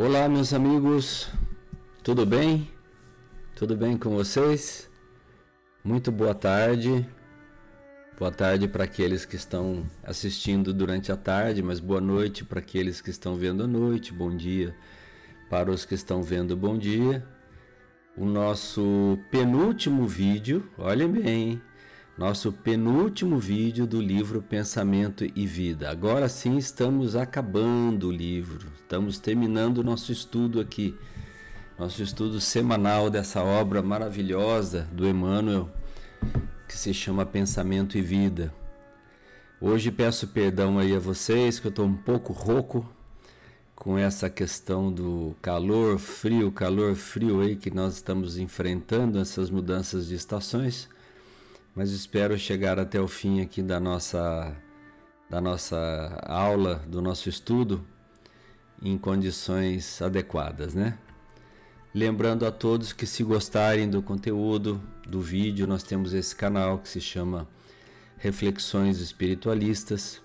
Olá, meus amigos, tudo bem? Tudo bem com vocês? Muito boa tarde. Boa tarde para aqueles que estão assistindo durante a tarde, mas boa noite para aqueles que estão vendo à noite. Bom dia para os que estão vendo, bom dia. O nosso penúltimo vídeo, olhem bem, hein? Nosso penúltimo vídeo do livro Pensamento e Vida. Agora sim estamos acabando o livro, estamos terminando o nosso estudo aqui, nosso estudo semanal dessa obra maravilhosa do Emmanuel, que se chama Pensamento e Vida. Hoje peço perdão aí a vocês, que eu estou um pouco rouco com essa questão do calor frio aí que nós estamos enfrentando, essas mudanças de estações. Mas espero chegar até o fim aqui da nossa aula, do nosso estudo, em condições adequadas, né? Lembrando a todos que, se gostarem do conteúdo do vídeo, nós temos esse canal que se chama Reflexões Espiritualistas,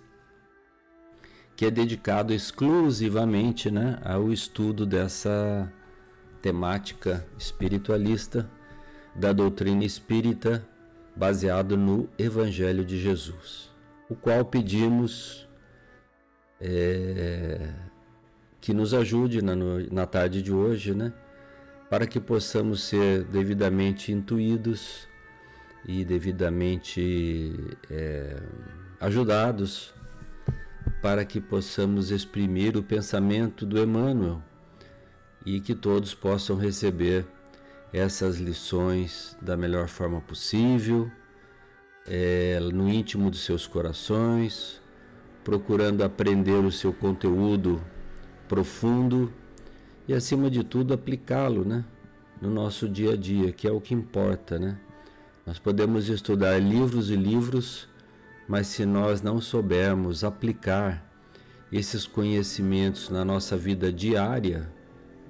que é dedicado exclusivamente, né, ao estudo dessa temática espiritualista, da doutrina espírita, baseado no Evangelho de Jesus, o qual pedimos que nos ajude na tarde de hoje, né, para que possamos ser devidamente intuídos e devidamente ajudados, para que possamos exprimir o pensamento do Emmanuel e que todos possam receber essas lições da melhor forma possível, no íntimo dos seus corações, procurando aprender o seu conteúdo profundo e, acima de tudo, aplicá-lo, né, no nosso dia a dia, que é o que importa, né? Nós podemos estudar livros e livros, mas se nós não soubermos aplicar esses conhecimentos na nossa vida diária,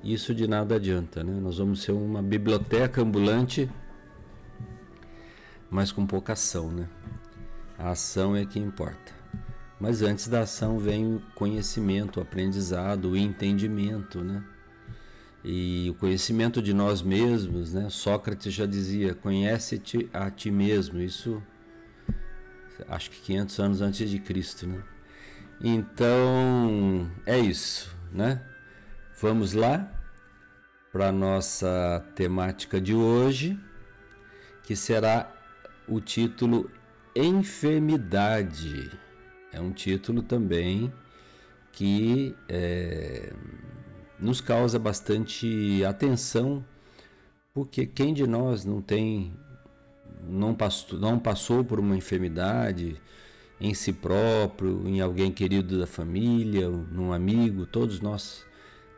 isso de nada adianta, né? Nós vamos ser uma biblioteca ambulante, mas com pouca ação, né? A ação é que importa. Mas antes da ação vem o conhecimento, o aprendizado, o entendimento, né? E o conhecimento de nós mesmos, né? Sócrates já dizia: conhece-te a ti mesmo. Isso, acho que 500 anos antes de Cristo, né? Então, é isso, né? Vamos lá para a nossa temática de hoje, que será o título Enfermidade. É um título também que nos causa bastante atenção, porque quem de nós não passou por uma enfermidade em si próprio, em alguém querido da família, num amigo? Todos nós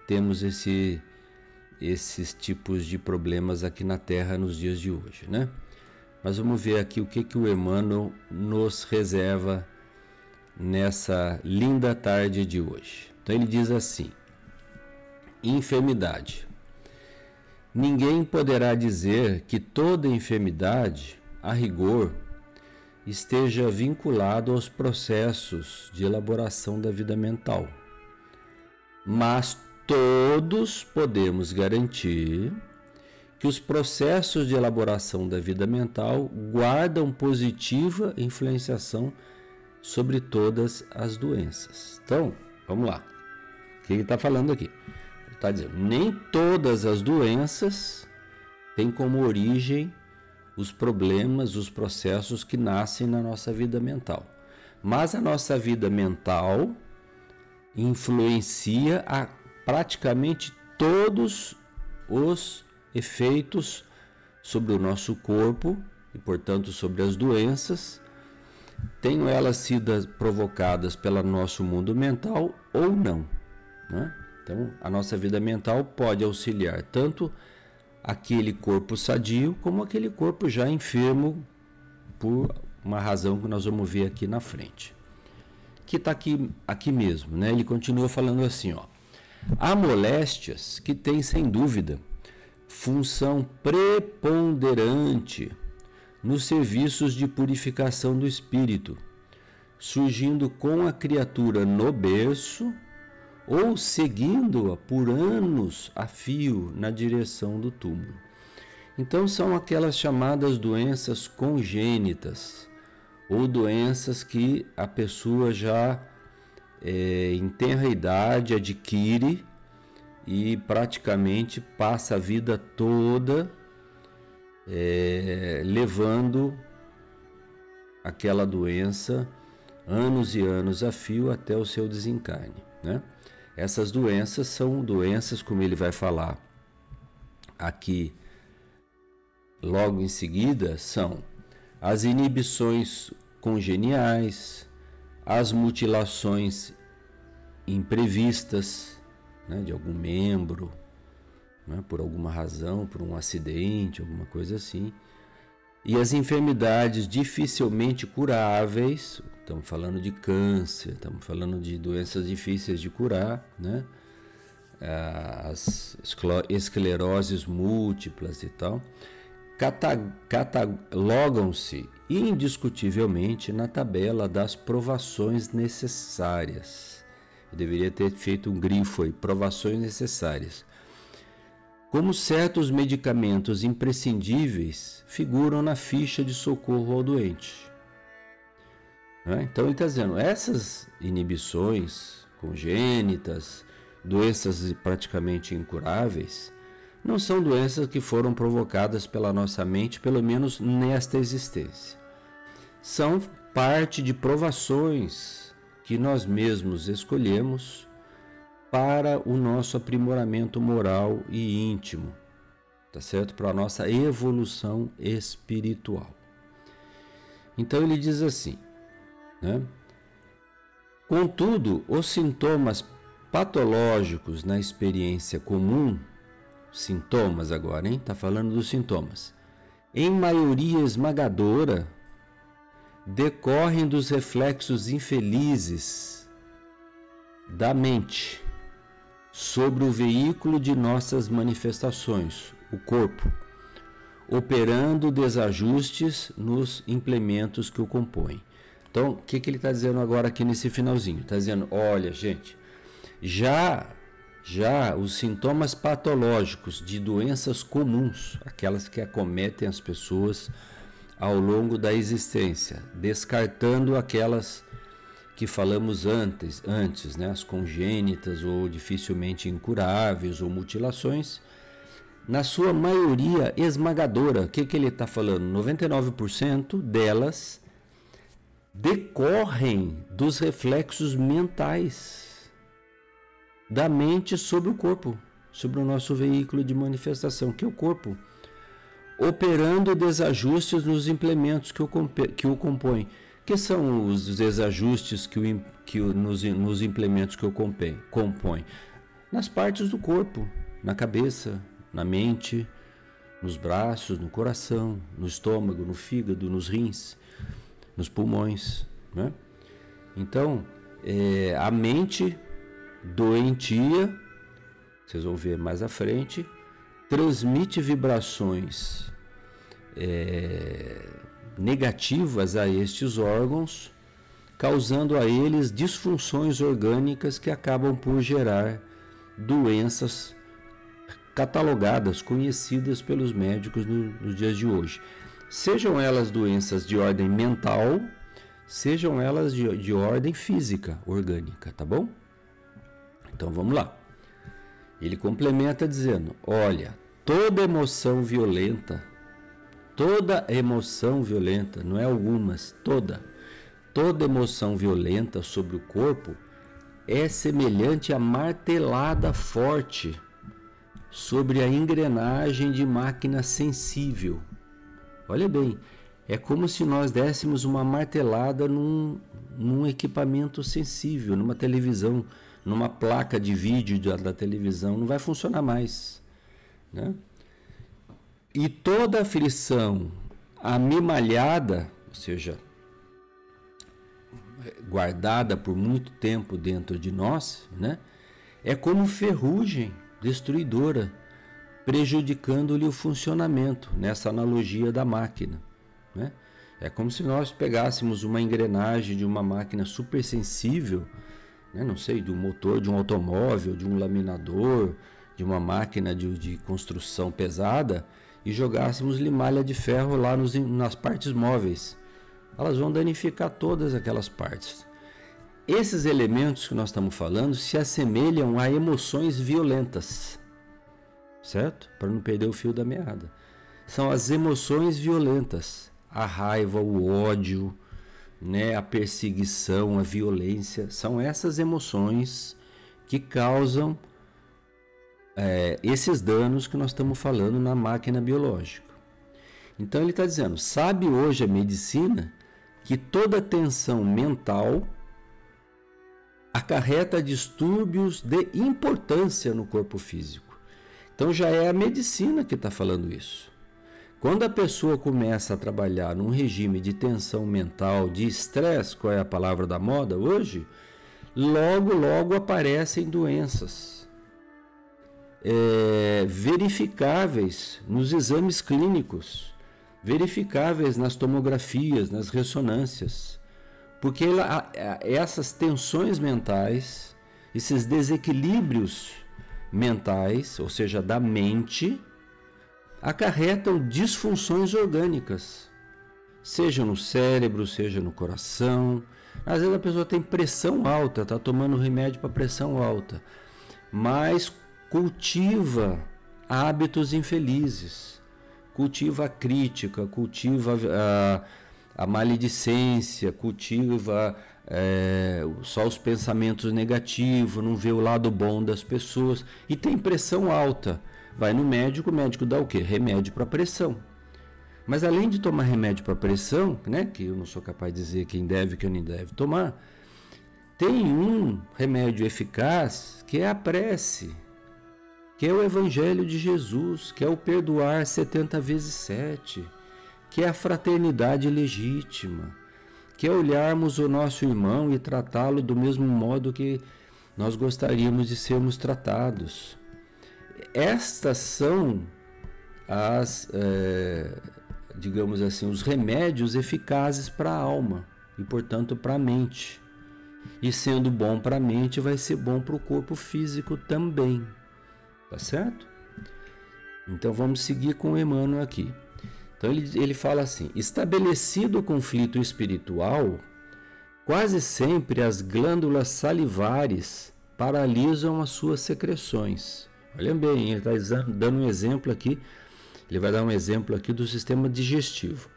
temos esses tipos de problemas aqui na Terra nos dias de hoje, né? Mas vamos ver aqui o que o Emmanuel nos reserva nessa linda tarde de hoje. Então ele diz assim: enfermidade. Ninguém poderá dizer que toda enfermidade, a rigor, esteja vinculado aos processos de elaboração da vida mental. Mas todos podemos garantir que os processos de elaboração da vida mental guardam positiva influenciação sobre todas as doenças. Então, vamos lá. O que ele está falando aqui? Ele está dizendo: nem todas as doenças têm como origem os problemas, os processos que nascem na nossa vida mental. Mas a nossa vida mental influencia a praticamente todos os efeitos sobre o nosso corpo e, portanto, sobre as doenças, tenham elas sido provocadas pelo nosso mundo mental ou não, né? Então, a nossa vida mental pode auxiliar tanto aquele corpo sadio como aquele corpo já enfermo, por uma razão que nós vamos ver aqui na frente, que está aqui mesmo, né? Ele continua falando assim, ó: há moléstias que têm, sem dúvida, função preponderante nos serviços de purificação do espírito, surgindo com a criatura no berço ou seguindo-a por anos a fio na direção do túmulo. Então são aquelas chamadas doenças congênitas, ou doenças que a pessoa já em tenra idade adquire e praticamente passa a vida toda levando aquela doença anos e anos a fio até o seu desencarne, né? Essas doenças são doenças, como ele vai falar aqui logo em seguida, são as inibições congeniais, as mutilações imprevistas, né, de algum membro, né, por alguma razão, por um acidente, alguma coisa assim, e as enfermidades dificilmente curáveis. Estamos falando de câncer, estamos falando de doenças difíceis de curar, né? As escleroses múltiplas e tal, catalogam-se indiscutivelmente na tabela das provações necessárias. Eu deveria ter feito um grifo aí, provações necessárias. Como certos medicamentos imprescindíveis figuram na ficha de socorro ao doente. Então ele está dizendo, essas inibições congênitas, doenças praticamente incuráveis, não são doenças que foram provocadas pela nossa mente, pelo menos nesta existência. São parte de provações que nós mesmos escolhemos para o nosso aprimoramento moral e íntimo, tá certo? Para a nossa evolução espiritual. Então ele diz assim, né? Contudo, os sintomas patológicos na experiência comum, sintomas agora, hein? Tá falando dos sintomas. Em maioria esmagadora, decorrem dos reflexos infelizes da mente sobre o veículo de nossas manifestações, o corpo, operando desajustes nos implementos que o compõem. Então, o que ele está dizendo agora aqui nesse finalzinho? Está dizendo, olha, gente, já os sintomas patológicos de doenças comuns, aquelas que acometem as pessoas ao longo da existência, descartando aquelas que falamos antes, né, as congênitas ou dificilmente incuráveis ou mutilações, na sua maioria esmagadora, o que ele está falando? 99% delas decorrem dos reflexos mentais da mente sobre o corpo, sobre o nosso veículo de manifestação, que é o corpo, operando desajustes nos implementos que o compõem. Que são os desajustes nos implementos que o compõem? Nas partes do corpo, na cabeça, na mente, nos braços, no coração, no estômago, no fígado, nos rins, nos pulmões, né? Então, a mente doentia, vocês vão ver mais à frente, transmite vibrações negativas a estes órgãos, causando a eles disfunções orgânicas que acabam por gerar doenças catalogadas, conhecidas pelos médicos nos dias de hoje. Sejam elas doenças de ordem mental, sejam elas de ordem física, orgânica, tá bom? Então vamos lá. Ele complementa dizendo, olha, toda emoção violenta, não é algumas, toda emoção violenta sobre o corpo é semelhante a martelada forte sobre a engrenagem de máquina sensível. Olha bem, é como se nós dessemos uma martelada num equipamento sensível, numa televisão, numa placa de vídeo da televisão, não vai funcionar mais, né? E toda aflição amimalhada, ou seja, guardada por muito tempo dentro de nós, né, é como ferrugem destruidora, prejudicando-lhe o funcionamento, nessa analogia da máquina, né? É como se nós pegássemos uma engrenagem de uma máquina super sensível, né, não sei, do motor de um automóvel, de um laminador, de uma máquina de construção pesada e jogássemos limalha de ferro lá nas partes móveis. Elas vão danificar todas aquelas partes. Esses elementos que nós estamos falando se assemelham a emoções violentas, certo? Para não perder o fio da meada. São as emoções violentas, a raiva, o ódio, né, a perseguição, a violência. São essas emoções que causam esses danos que nós estamos falando na máquina biológica. Então ele está dizendo, sabe hoje a medicina que toda tensão mental acarreta distúrbios de importância no corpo físico. Então já é a medicina que está falando isso. Quando a pessoa começa a trabalhar num regime de tensão mental, de estresse, qual é a palavra da moda hoje, logo aparecem doenças verificáveis nos exames clínicos, verificáveis nas tomografias, nas ressonâncias, porque essas tensões mentais, esses desequilíbrios mentais, ou seja, da mente, acarretam disfunções orgânicas, seja no cérebro, seja no coração. Às vezes a pessoa tem pressão alta, está tomando remédio para pressão alta, mas cultiva hábitos infelizes, cultiva a crítica, cultiva a maledicência, cultiva só os pensamentos negativos, não vê o lado bom das pessoas e tem pressão alta. Vai no médico, o médico dá o quê? Remédio para pressão. Mas além de tomar remédio para pressão, né, que eu não sou capaz de dizer quem deve e quem não deve tomar, tem um remédio eficaz que é a prece, que é o Evangelho de Jesus, que é o perdoar 70 vezes 7, que é a fraternidade legítima, que é olharmos o nosso irmão e tratá-lo do mesmo modo que nós gostaríamos de sermos tratados. Estas são digamos assim, os remédios eficazes para a alma e, portanto, para a mente. E sendo bom para a mente, vai ser bom para o corpo físico também. Tá certo? Então vamos seguir com o Emmanuel aqui. Então ele fala assim: estabelecido o conflito espiritual, quase sempre as glândulas salivares paralisam as suas secreções. Olha bem, ele está dando um exemplo aqui. Ele vai dar um exemplo aqui do sistema digestivo.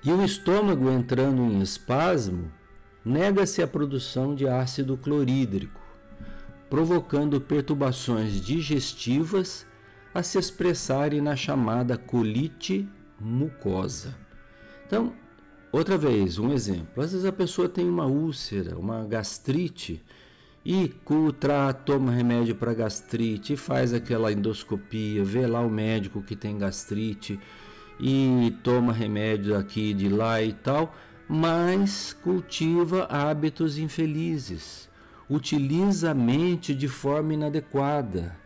E o estômago entrando em espasmo, nega-se a produção de ácido clorídrico, provocando perturbações digestivas a se expressarem na chamada colite mucosa. Então, outra vez, um exemplo. Às vezes a pessoa tem uma úlcera, uma gastrite, e toma remédio para gastrite, e faz aquela endoscopia, vê lá o médico que tem gastrite, e toma remédio aqui, de lá e tal, mas cultiva hábitos infelizes, utiliza a mente de forma inadequada,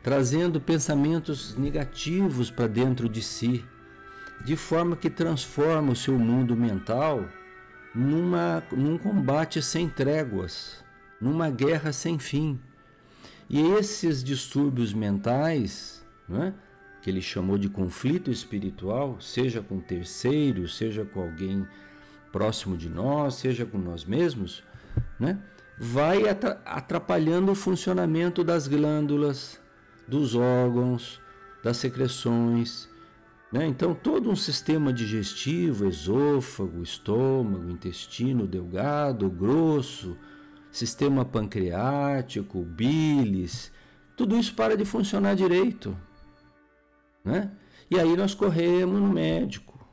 trazendo pensamentos negativos para dentro de si, de forma que transforma o seu mundo mental num combate sem tréguas, numa guerra sem fim. E esses distúrbios mentais, né, que ele chamou de conflito espiritual, seja com terceiros, seja com alguém próximo de nós, seja com nós mesmos, né, vai atrapalhando o funcionamento das glândulas, dos órgãos, das secreções, né? Então todo um sistema digestivo, esôfago, estômago, intestino delgado, grosso, sistema pancreático, bílis, tudo isso para de funcionar direito, né? E aí nós corremos no médico,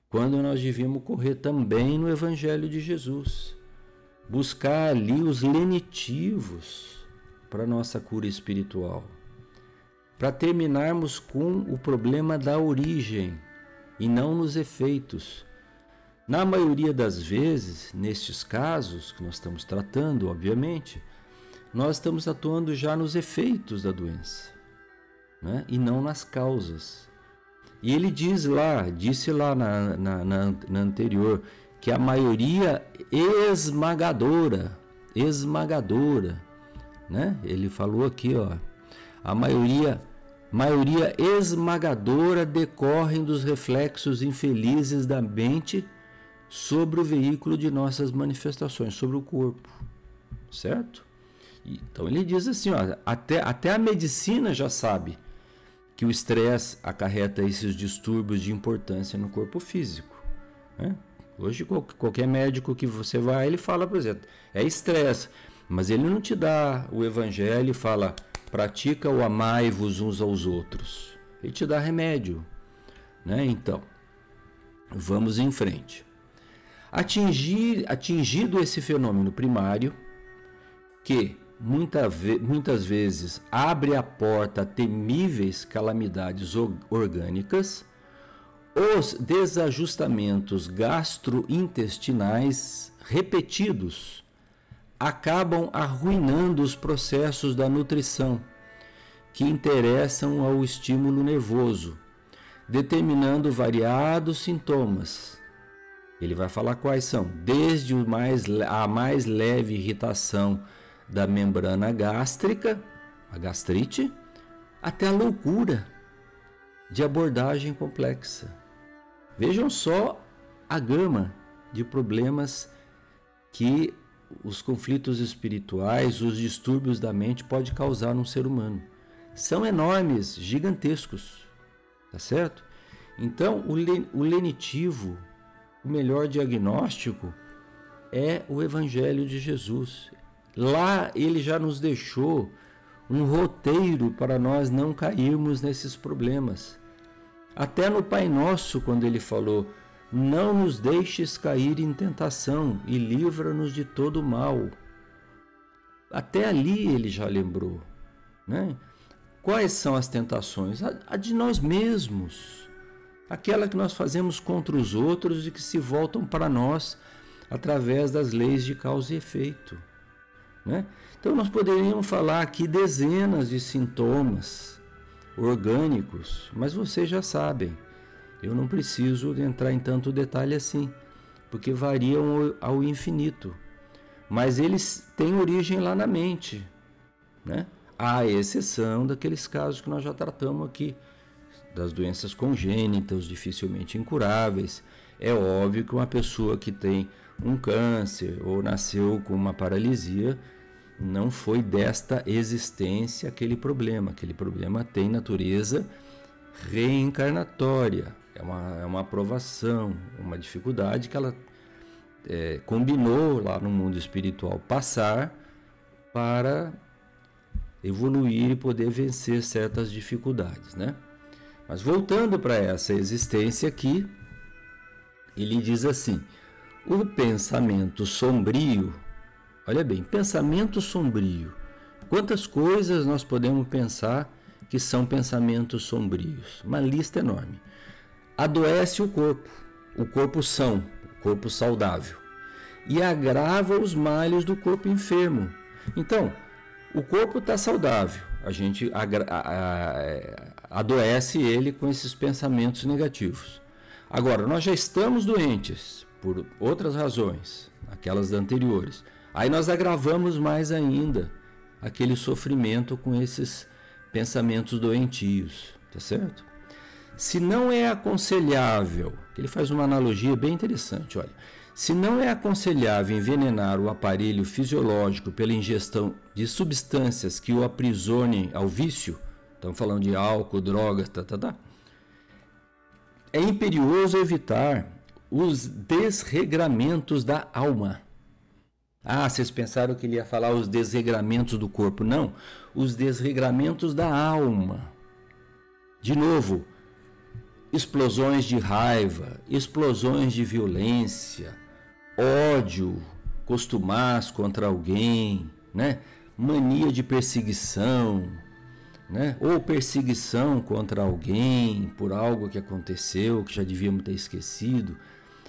quando nós devíamos correr também no Evangelho de Jesus, buscar ali os lenitivos para a nossa cura espiritual, para terminarmos com o problema da origem e não nos efeitos. Na maioria das vezes, nestes casos que nós estamos tratando, obviamente, nós estamos atuando já nos efeitos da doença, né? E não nas causas. E ele disse lá na anterior, que a maioria esmagadora esmagadora, né? Ele falou aqui, ó, a maioria esmagadora decorrem dos reflexos infelizes da mente sobre o veículo de nossas manifestações, sobre o corpo, certo? Então ele diz assim, ó, até a medicina já sabe que o estresse acarreta esses distúrbios de importância no corpo físico, né? Hoje qualquer médico que você vai, ele fala, por exemplo, é estresse, mas ele não te dá o evangelho e fala, pratica o amai-vos uns aos outros. Ele te dá remédio, né? Então, vamos em frente. Atingido esse fenômeno primário, que muitas vezes abre a porta a temíveis calamidades orgânicas, os desajustamentos gastrointestinais repetidos acabam arruinando os processos da nutrição que interessam ao estímulo nervoso, determinando variados sintomas. Ele vai falar quais são, desde a mais leve irritação da membrana gástrica, a gastrite, até a loucura de abordagem complexa. Vejam só a gama de problemas que os conflitos espirituais, os distúrbios da mente podem causar num ser humano. São enormes, gigantescos, tá certo? Então, o lenitivo, o melhor diagnóstico é o Evangelho de Jesus. Lá ele já nos deixou um roteiro para nós não cairmos nesses problemas. Até no Pai Nosso, quando ele falou, não nos deixes cair em tentação e livra-nos de todo mal. Até ali ele já lembrou, né? Quais são as tentações? A de nós mesmos, aquela que nós fazemos contra os outros e que se voltam para nós através das leis de causa e efeito, né? Então nós poderíamos falar aqui dezenas de sintomas orgânicos, mas vocês já sabem, eu não preciso entrar em tanto detalhe assim, porque variam ao infinito, mas eles têm origem lá na mente, né? À exceção daqueles casos que nós já tratamos aqui, das doenças congênitas, dificilmente incuráveis. É óbvio que uma pessoa que tem um câncer ou nasceu com uma paralisia, não foi desta existência aquele problema tem natureza reencarnatória, é uma aprovação, uma dificuldade que ela combinou lá no mundo espiritual passar para evoluir e poder vencer certas dificuldades, né? Mas voltando para essa existência aqui, ele diz assim, o pensamento sombrio, olha bem, pensamento sombrio. Quantas coisas nós podemos pensar que são pensamentos sombrios? Uma lista enorme. Adoece o corpo são, o corpo saudável, e agrava os males do corpo enfermo. Então, o corpo está saudável, a gente adoece ele com esses pensamentos negativos. Agora, nós já estamos doentes por outras razões, aquelas anteriores. Aí nós agravamos mais ainda aquele sofrimento com esses pensamentos doentios, tá certo? Se não é aconselhável, ele faz uma analogia bem interessante, olha. Se não é aconselhável envenenar o aparelho fisiológico pela ingestão de substâncias que o aprisionem ao vício, estamos falando de álcool, drogas, é imperioso evitar os desregramentos da alma. Ah, vocês pensaram que ele ia falar os desregramentos do corpo. Não, os desregramentos da alma. De novo, explosões de raiva, explosões de violência, ódio costumaz contra alguém, né? Mania de perseguição, né? Ou perseguição contra alguém por algo que aconteceu, que já devíamos ter esquecido.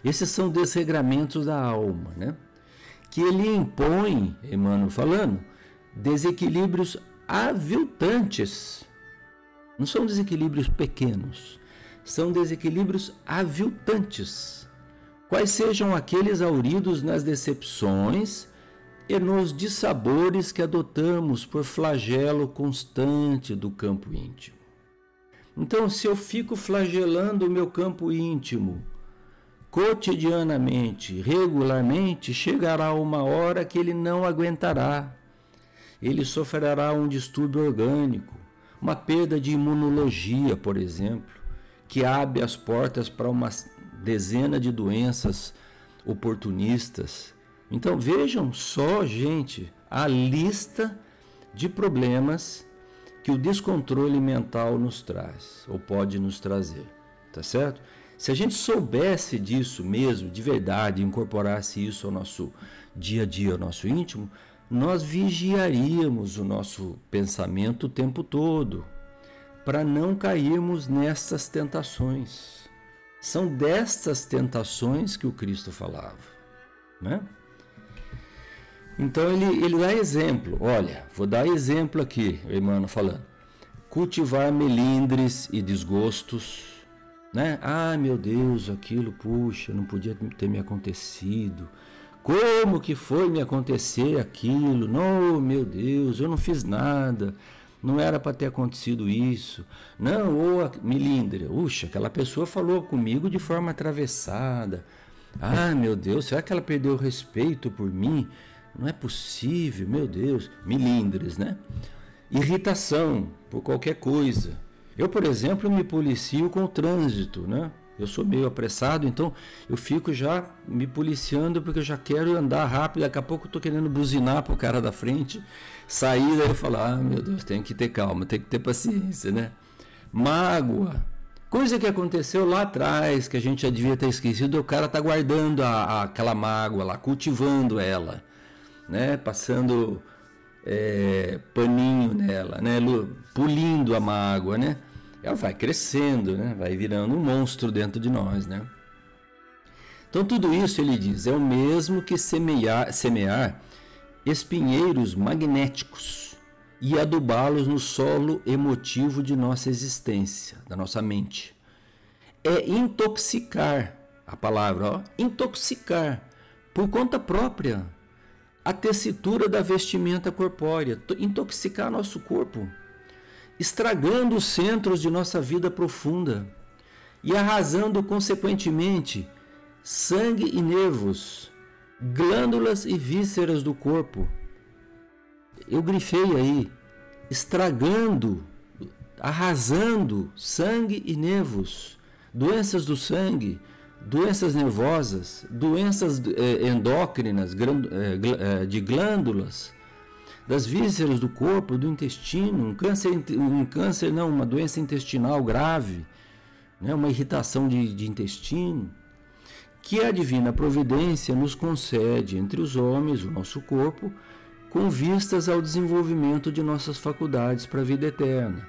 Esses são desregramentos da alma, né? Que ele impõe, Emmanuel falando, desequilíbrios aviltantes. Não são desequilíbrios pequenos, são desequilíbrios aviltantes. Quais sejam aqueles auridos nas decepções, e nos dissabores que adotamos por flagelo constante do campo íntimo. Então, se eu fico flagelando o meu campo íntimo cotidianamente, regularmente, chegará uma hora que ele não aguentará. Ele sofrerá um distúrbio orgânico, uma perda de imunologia, por exemplo, que abre as portas para uma dezena de doenças oportunistas. Então vejam só, gente, a lista de problemas que o descontrole mental nos traz, ou pode nos trazer, tá certo? Se a gente soubesse disso mesmo, de verdade, incorporasse isso ao nosso dia a dia, ao nosso íntimo, nós vigiaríamos o nosso pensamento o tempo todo, para não cairmos nessas tentações. São destas tentações que o Cristo falava, né? Então ele dá exemplo. Olha, vou dar exemplo aqui, o Emmanuel falando. Cultivar melindres e desgostos, né? Ah, meu Deus, aquilo, puxa, não podia ter me acontecido. Como que foi me acontecer aquilo? Não, meu Deus, eu não fiz nada. Não era para ter acontecido isso. Não, ou melindre. Puxa, aquela pessoa falou comigo de forma atravessada. Ah, meu Deus, será que ela perdeu o respeito por mim? Não é possível, meu Deus. Melindres, né? Irritação por qualquer coisa. Eu, por exemplo, me policio com o trânsito, né? Eu sou meio apressado, então eu fico já me policiando porque eu já quero andar rápido. Daqui a pouco eu estou querendo buzinar para o cara da frente, sair daí e falar, ah, meu Deus, tem que ter calma, tem que ter paciência, né? Mágoa, coisa que aconteceu lá atrás, que a gente já devia ter esquecido, o cara está guardando aquela mágoa lá, cultivando ela, né? Passando paninho nela, né? Pulindo a mágoa, né? Ela vai crescendo, né? Vai virando um monstro dentro de nós, né? Então tudo isso, ele diz, é o mesmo que semear espinheiros magnéticos e adubá-los no solo emotivo de nossa existência, da nossa mente. É intoxicar, a palavra, ó, intoxicar, por conta própria, a tessitura da vestimenta corpórea, intoxicar nosso corpo, estragando os centros de nossa vida profunda e arrasando, consequentemente, sangue e nervos, glândulas e vísceras do corpo. Eu grifei aí, estragando, arrasando sangue e nervos, doenças do sangue, doenças nervosas, doenças endócrinas, de glândulas, das vísceras do corpo, do intestino, uma doença intestinal grave, né, uma irritação de intestino, que a divina providência nos concede entre os homens, o nosso corpo, com vistas ao desenvolvimento de nossas faculdades para a vida eterna.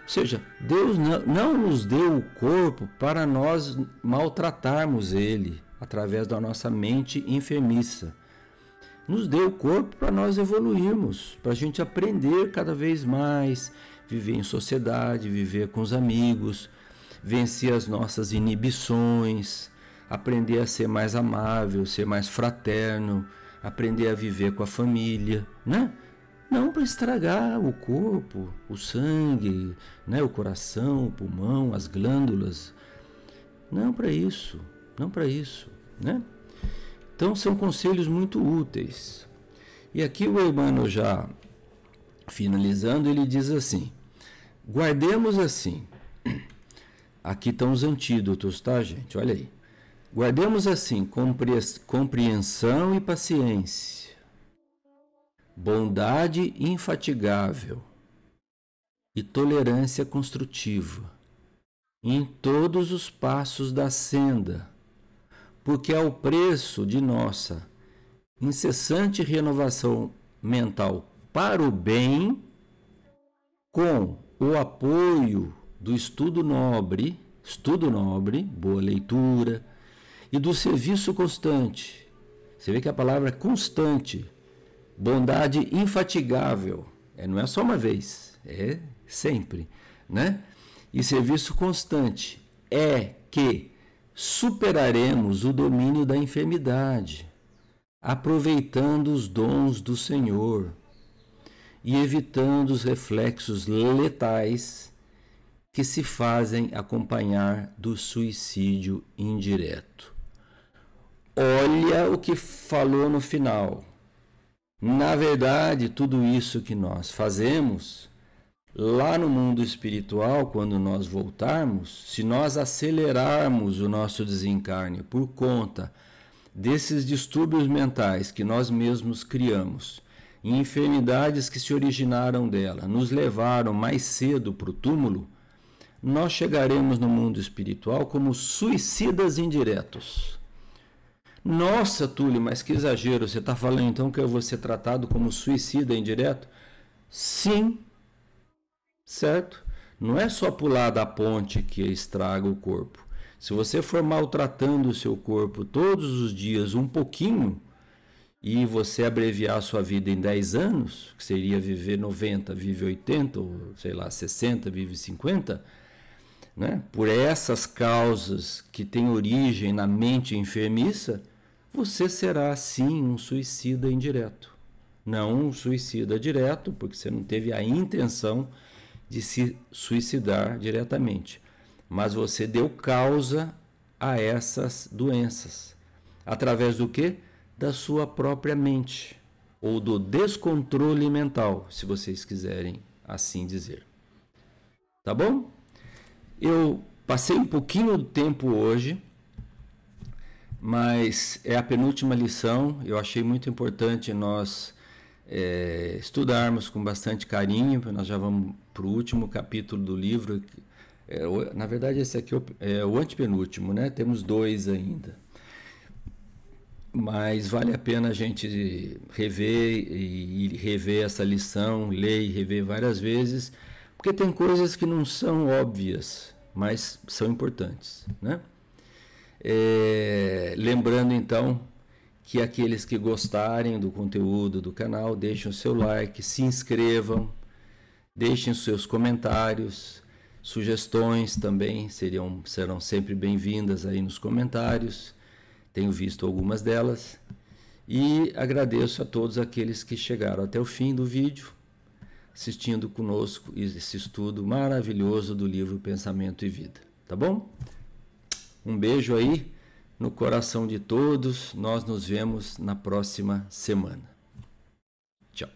Ou seja, Deus não nos deu o corpo para nós maltratarmos ele através da nossa mente enfermiça. Nos deu o corpo para nós evoluirmos, para a gente aprender cada vez mais, viver em sociedade, viver com os amigos, vencer as nossas inibições, aprender a ser mais amável, ser mais fraterno, aprender a viver com a família, né? Não para estragar o corpo, o sangue, né? O coração, o pulmão, as glândulas. Não para isso, né? Então são conselhos muito úteis. E aqui o Emmanuel, já finalizando, ele diz assim, guardemos assim, aqui estão os antídotos, tá, gente? Olha aí. Guardemos assim, compreensão e paciência, bondade infatigável e tolerância construtiva em todos os passos da senda, porque ao preço de nossa incessante renovação mental para o bem, com o apoio do estudo nobre, boa leitura, e do serviço constante. Você vê que a palavra é constante, bondade infatigável, não é só uma vez, é sempre, né? E serviço constante é que superaremos o domínio da enfermidade, aproveitando os dons do Senhor e evitando os reflexos letais que se fazem acompanhar do suicídio indireto. Olha o que falou no final. Na verdade, tudo isso que nós fazemos, lá no mundo espiritual, quando nós voltarmos, se nós acelerarmos o nosso desencarne por conta desses distúrbios mentais que nós mesmos criamos, e enfermidades que se originaram dela, nos levaram mais cedo para o túmulo, nós chegaremos no mundo espiritual como suicidas indiretos. Nossa, Túlio, mas que exagero, você está falando então que eu vou ser tratado como suicida indireto? Sim, certo? Não é só pular da ponte que estraga o corpo. Se você for maltratando o seu corpo todos os dias um pouquinho, e você abreviar a sua vida em 10 anos, que seria viver 90, vive 80, ou sei lá, 60, vive 50, né? Por essas causas que têm origem na mente enfermiça, você será sim um suicida indireto. Não um suicida direto, porque você não teve a intenção de se suicidar diretamente, mas você deu causa a essas doenças. Através do quê? Da sua própria mente, ou do descontrole mental, se vocês quiserem assim dizer. Tá bom? Eu passei um pouquinho do tempo hoje, mas é a penúltima lição. Eu achei muito importante nós estudarmos com bastante carinho, porque nós já vamos para o último capítulo do livro. Na verdade, esse aqui é o antepenúltimo, né? Temos 2 ainda. Mas vale a pena a gente rever e rever essa lição, ler e rever várias vezes, porque tem coisas que não são óbvias, mas são importantes, né? Lembrando então que aqueles que gostarem do conteúdo do canal, deixem o seu like, se inscrevam, deixem os seus comentários, sugestões também serão sempre bem-vindas aí nos comentários. Tenho visto algumas delas e agradeço a todos aqueles que chegaram até o fim do vídeo, assistindo conosco esse estudo maravilhoso do livro Pensamento e Vida. Tá bom? Um beijo aí no coração de todos. Nós nos vemos na próxima semana. Tchau.